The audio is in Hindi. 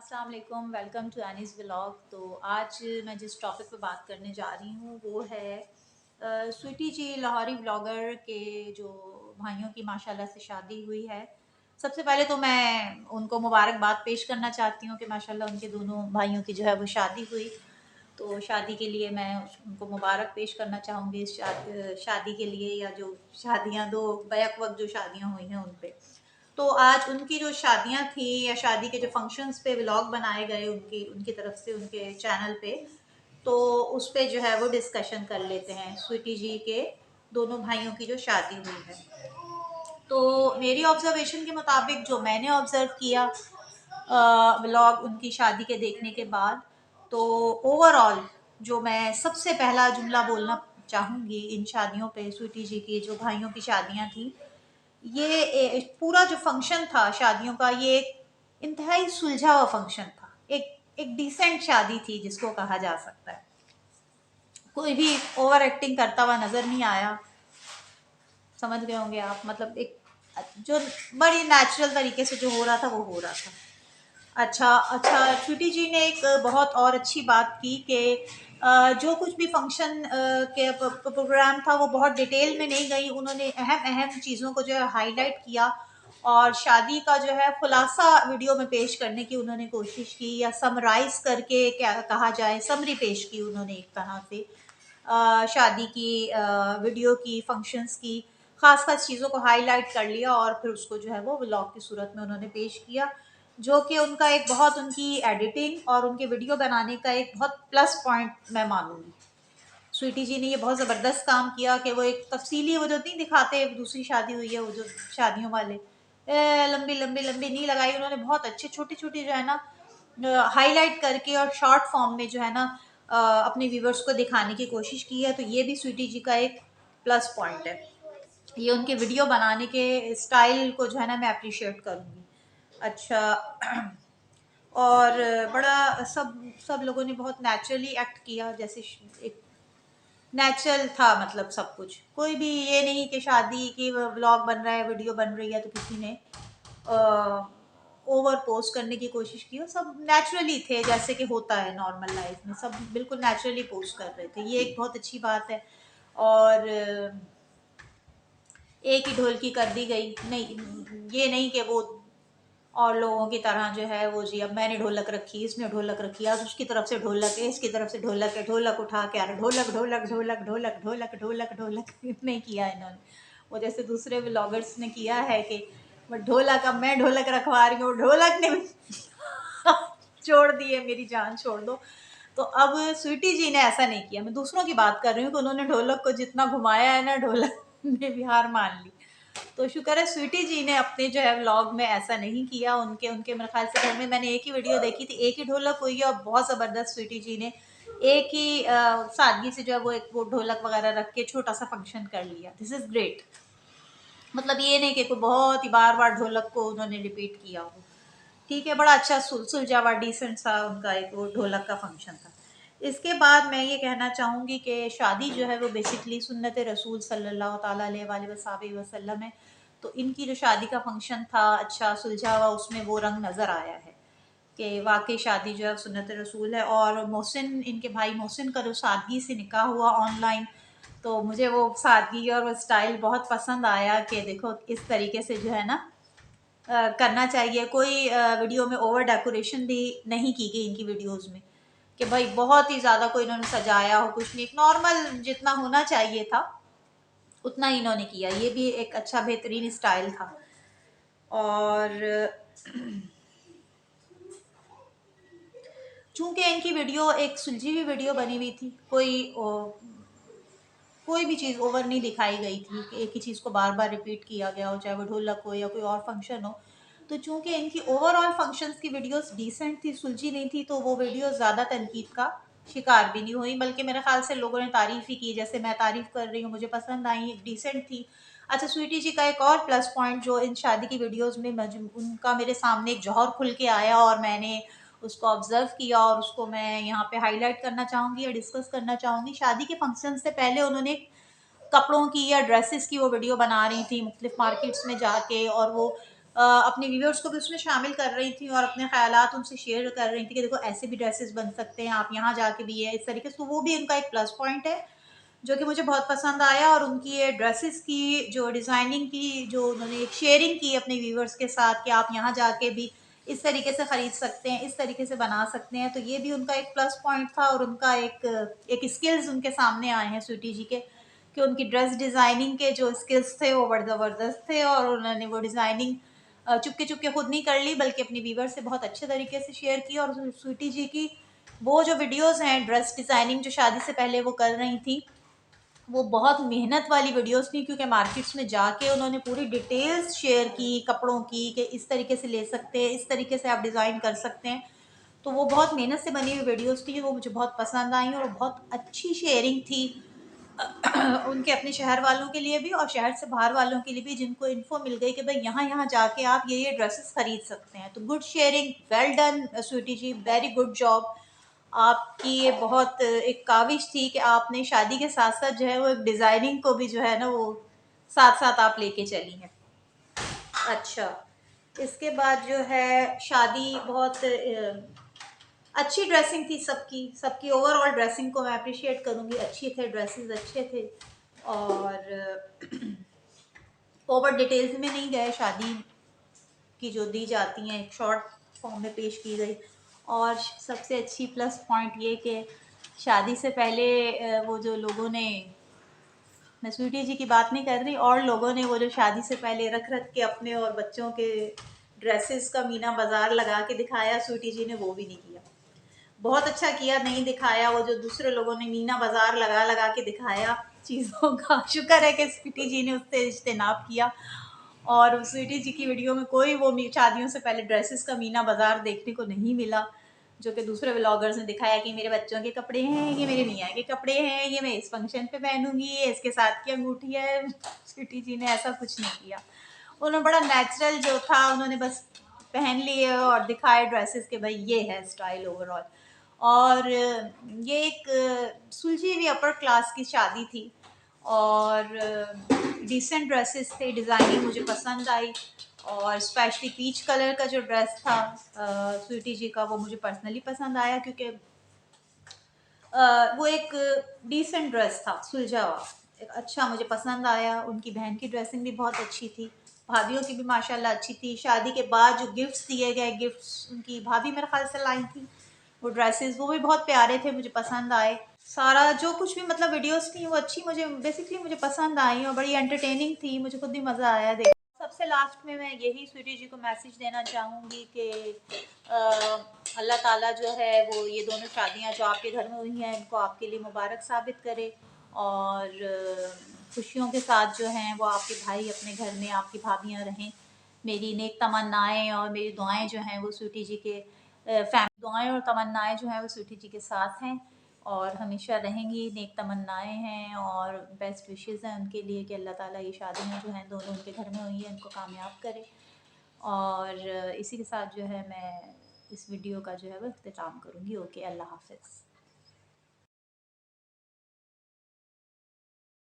अस्सलाम वालेकुम, वेलकम टू एनीज व्लॉग। तो आज मैं जिस टॉपिक पे बात करने जा रही हूँ वो है स्वीटी जी लाहौरी ब्लॉगर के जो भाइयों की माशाल्लाह से शादी हुई है। सबसे पहले तो मैं उनको मुबारकबाद पेश करना चाहती हूँ कि माशाल्लाह उनके दोनों भाइयों की जो है वो शादी हुई। तो शादी के लिए मैं उनको मुबारक पेश करना चाहूँगी इस शादी के लिए, या जो शादियाँ दो बैक वक्त जो शादियाँ हुई हैं उन पे। तो आज उनकी जो शादियां थी या शादी के जो फंक्शंस पे व्लॉग बनाए गए उनकी उनकी तरफ से उनके चैनल पे, तो उस पे जो है वो डिस्कशन कर लेते हैं स्वीटी जी के दोनों भाइयों की जो शादी हुई है। तो मेरी ऑब्जर्वेशन के मुताबिक जो मैंने ऑब्जर्व किया व्लॉग उनकी शादी के देखने के बाद, तो ओवरऑल जो मैं सबसे पहला जुमला बोलना चाहूँगी इन शादियों पे, स्वीटी जी की जो भाइयों की शादियां थी, ये पूरा जो फंक्शन था शादियों का, ये एक इंतहाई सुलझा हुआ फंक्शन था। एक एक डिसेंट शादी थी जिसको कहा जा सकता है। कोई भी ओवर एक्टिंग करता हुआ नजर नहीं आया। समझ गए होंगे आप, मतलब एक जो बड़ी नेचुरल तरीके से जो हो रहा था वो हो रहा था। अच्छा अच्छा, स्वीटी जी ने एक बहुत और अच्छी बात की कि जो कुछ भी फंक्शन के प्रोग्राम था वो बहुत डिटेल में नहीं गई। उन्होंने अहम अहम चीज़ों को जो है हाईलाइट किया और शादी का जो है खुलासा वीडियो में पेश करने की उन्होंने कोशिश की, या समराइज करके क्या कहा जाए, समरी पेश की उन्होंने एक तरह से शादी की, वीडियो की, फंक्शंस की खास खास चीज़ों को हाईलाइट कर लिया और फिर उसको जो है वो व्लॉग की सूरत में उन्होंने पेश किया, जो कि उनका एक बहुत, उनकी एडिटिंग और उनके वीडियो बनाने का एक बहुत प्लस पॉइंट मैं मानूंगी। स्वीटी जी ने ये बहुत ज़बरदस्त काम किया कि वो एक तफसीली, वो जो नहीं दिखाते दूसरी शादी हुई है वो जो शादियों वाले लंबी लंबी लंबी नहीं लगाई, उन्होंने बहुत अच्छे छोटे छोटे जो है ना हाईलाइट करके और शॉर्ट फॉर्म में जो है ना अपने व्यूवर्स को दिखाने की कोशिश की है। तो ये भी स्वीटी जी का एक प्लस पॉइंट है। ये उनके वीडियो बनाने के स्टाइल को जो है ना मैं अप्रिशिएट करूँगी। अच्छा, और बड़ा सब सब लोगों ने बहुत नेचुरली एक्ट किया, जैसे एक नेचुरल था, मतलब सब कुछ। कोई भी ये नहीं कि शादी की व्लॉग बन रहा है, वीडियो बन रही है तो किसी ने ओवर पोस्ट करने की कोशिश की हो। सब नेचुरली थे जैसे कि होता है नॉर्मल लाइफ में, सब बिल्कुल नेचुरली पोस्ट कर रहे थे। ये एक बहुत अच्छी बात है। और एक ही ढोल की कर दी गई नहीं, ये नहीं कि वो और लोगों की तरह जो है वो जी अब मैंने ढोलक रखी, इसने ढोलक रखी, आज उसकी तरफ से ढोलक है, इसकी तरफ से ढोलक है, ढोलक उठा के आ रहा ढोलक ढोलक ढोलक ढोलक ढोलक ढोलक ढोलक नहीं किया इन्होंने। वो जैसे दूसरे व्लॉगर्स ने किया है कि वो ढोलक, अब मैं ढोलक रखवा रही हूँ, ढोलक ने छोड़ दिए, मेरी जान छोड़ दो। तो अब स्वीटी जी ने ऐसा नहीं किया। मैं दूसरों की बात कर रही हूँ कि उन्होंने ढोलक को जितना घुमाया है ना, ढोलक ने भी हार मान ली। तो शुक्र है स्वीटी जी ने अपने जो है व्लॉग में ऐसा नहीं किया। उनके उनके मेरे ख्याल से घर में मैंने एक ही वीडियो देखी थी, एक ही ढोलक हुई है और बहुत ज़बरदस्त स्वीटी जी ने एक ही सादगी से जो है वो एक वो ढोलक वगैरह रख के छोटा सा फंक्शन कर लिया। This is great. मतलब ये नहीं कि कोई बहुत ही बार बार ढोलक को उन्होंने रिपीट किया हो। ठीक है, बड़ा अच्छा सुलझा हुआ डिसेंट सा उनका एक वो ढोलक का फंक्शन था। इसके बाद मैं ये कहना चाहूँगी कि शादी जो है वो बेसिकली सुन्नत रसूल सल्लल्लाहु ताला अलैहि वसल्लम है। तो इनकी जो शादी का फंक्शन था अच्छा सुलझा हुआ, उसमें वो रंग नज़र आया है कि वाकई शादी जो है सुन्नत रसूल है। और मोहसिन, इनके भाई मोहसिन का जो सादगी से निकाह हुआ ऑनलाइन, तो मुझे वो सादगी और वो स्टाइल बहुत पसंद आया कि देखो इस तरीके से जो है ना करना चाहिए। कोई वीडियो में ओवर डेकोरेशन भी नहीं की गई इनकी वीडियोस में कि भाई बहुत ही ज़्यादा कोई इन्होंने सजाया हो, कुछ नहीं, नॉर्मल जितना होना चाहिए था उतना ही इन्होंने किया। ये भी एक अच्छा बेहतरीन स्टाइल था। और चूंकि इनकी वीडियो एक सुलझी हुई वीडियो बनी हुई थी, कोई भी चीज़ ओवर नहीं दिखाई गई थी कि एक ही चीज़ को बार बार रिपीट किया गया हो, चाहे वो ढोलक हो या कोई और फंक्शन हो। तो चूंकि इनकी ओवरऑल फंक्शंस की वीडियोस डिसेंट थी, सुलझी नहीं थी, तो वो वीडियो ज़्यादा तनकीद का शिकार भी नहीं हुई, बल्कि मेरे ख्याल से लोगों ने तारीफ़ ही की। जैसे मैं तारीफ़ कर रही हूँ, मुझे पसंद आई, एक डिसेंट थी। अच्छा, स्वीटी जी का एक और प्लस पॉइंट जो इन शादी की वीडियोस में उनका मेरे सामने एक जौहर खुल के आया और मैंने उसको ऑब्जर्व किया और उसको मैं यहाँ पे हाईलाइट करना चाहूँगी या डिस्कस करना चाहूँगी। शादी के फंक्शन से पहले उन्होंने कपड़ों की या ड्रेसेस की वो वीडियो बना रही थी मुख्तलिफ मार्केट्स में जाके, और वो अपने व्यूअर्स को भी उसमें शामिल कर रही थी और अपने ख़यालात उनसे शेयर कर रही थी कि देखो ऐसे भी ड्रेसेस बन सकते हैं, आप यहाँ जाके भी है इस तरीके से। तो वो भी उनका एक प्लस पॉइंट है जो कि मुझे बहुत पसंद आया। और उनकी ये ड्रेसेस की जो डिज़ाइनिंग की जो उन्होंने एक शेयरिंग की अपने व्यूअर्स के साथ कि आप यहाँ जाके भी इस तरीके से ख़रीद सकते हैं, इस तरीके से बना सकते हैं, तो ये भी उनका एक प्लस पॉइंट था। और उनका एक स्किल्स उनके सामने आए हैं स्वीटी जी के, कि उनकी ड्रेस डिज़ाइनिंग के जो स्किल्स थे वो बड़े ज़बरदस्त थे। और उन्होंने वो डिज़ाइनिंग चुपके चुपके खुद नहीं कर ली बल्कि अपनी व्यूवर से बहुत अच्छे तरीके से शेयर की। और स्वीटी जी की वो जो वीडियोस हैं ड्रेस डिज़ाइनिंग जो शादी से पहले वो कर रही थी, वो बहुत मेहनत वाली वीडियोस थी, क्योंकि मार्केट्स में जाके उन्होंने पूरी डिटेल्स शेयर की कपड़ों की कि इस तरीके से ले सकते हैं, इस तरीके से आप डिज़ाइन कर सकते हैं। तो वो बहुत मेहनत से बनी हुई वीडियोस थी, वो मुझे बहुत पसंद आई और बहुत अच्छी शेयरिंग थी उनके अपने शहर वालों के लिए भी और शहर से बाहर वालों के लिए भी, जिनको इन्फो मिल गई कि भाई यहाँ यहाँ जाके आप ये ड्रेसेस खरीद सकते हैं। तो good sharing, well done sweetie ji, very good job. आपकी ये बहुत एक काविश थी कि आपने शादी के साथ साथ जो है वो एक डिज़ाइनिंग को भी जो है ना वो साथ साथ आप लेके चली हैं। अच्छा, इसके बाद जो है शादी बहुत अच्छी ड्रेसिंग थी सबकी, सबकी ओवरऑल ड्रेसिंग को मैं अप्रिशिएट करूँगी, अच्छी थे ड्रेसेस, अच्छे थे। और ओवर डिटेल्स में नहीं गए, शादी की जो दी जाती हैं एक शॉर्ट फॉर्म में पेश की गई। और सबसे अच्छी प्लस पॉइंट ये कि शादी से पहले वो जो लोगों ने, मैं स्वीटी जी की बात नहीं कर रही, और लोगों ने वो जो शादी से पहले रख रख के अपने और बच्चों के ड्रेसेस का मीना बाजार लगा के दिखाया, स्वीटी जी ने वो भी नहीं किया। बहुत अच्छा किया, नहीं दिखाया वो जो दूसरे लोगों ने मीना बाजार लगा लगा के दिखाया चीज़ों का। शुक्र है कि स्वीटी जी ने उससे इज्तनाब किया और स्वीटी जी की वीडियो में कोई वो शादियों से पहले ड्रेसेस का मीना बाजार देखने को नहीं मिला, जो कि दूसरे व्लॉगर्स ने दिखाया कि मेरे बच्चों के कपड़े हैं, ये मेरे मियाँ के कपड़े हैं, ये मैं इस फंक्शन पे पहनूंगी, ये इसके साथ की अंगूठी है। स्वीटी जी ने ऐसा कुछ नहीं किया, उन्होंने बड़ा नेचुरल जो था उन्होंने बस पहन लिए और दिखाए ड्रेसेस के भाई ये है स्टाइल ओवरऑल। और ये एक सुलझी हुई अपर क्लास की शादी थी और डिसेंट ड्रेसेस थे, डिज़ाइनिंग मुझे पसंद आई। और स्पेशली पीच कलर का जो ड्रेस था स्वीटी जी का, वो मुझे पर्सनली पसंद आया, क्योंकि वो एक डिसेंट ड्रेस था, सुलझा हुआ, एक अच्छा मुझे पसंद आया। उनकी बहन की ड्रेसिंग भी बहुत अच्छी थी, भाभियों की भी माशाल्लाह अच्छी थी। शादी के बाद जो गिफ्ट्स दिए गए, गिफ्ट्स उनकी भाभी मेरे ख्याल से लाई थी, वो ड्रेसेस वो भी बहुत प्यारे थे, मुझे पसंद आए। सारा जो कुछ भी मतलब वीडियोस थी वो अच्छी मुझे बेसिकली मुझे पसंद आई और बड़ी एंटरटेनिंग थी, मुझे खुद भी मज़ा आया देख। सबसे लास्ट में मैं यही स्वीटी जी को मैसेज देना चाहूँगी कि अल्लाह ताला जो है वो ये दोनों शादियाँ जो आपके घर में हुई हैं इनको आपके लिए मुबारक साबित करे। और खुशियों के साथ जो हैं वो आपके भाई अपने घर में, आपकी भाभियाँ रहें। मेरी नेक तमन्नाएं और मेरी दुआएं जो हैं वो स्वीटी जी के फैमिली दुआएं और तमन्नाएं जो हैं वो स्वीटी जी के साथ हैं और हमेशा रहेंगी। नेक तमन्नाएं हैं और बेस्ट विशेज़ हैं उनके लिए कि अल्लाह ताला ये शादियाँ जो हैं दोनों उनके घर में हुई हैं इनको कामयाब करे। और इसी के साथ जो है मैं इस वीडियो का जो है वो इख्तिताम करूँगी। ओके, अल्लाह हाफ़िज़।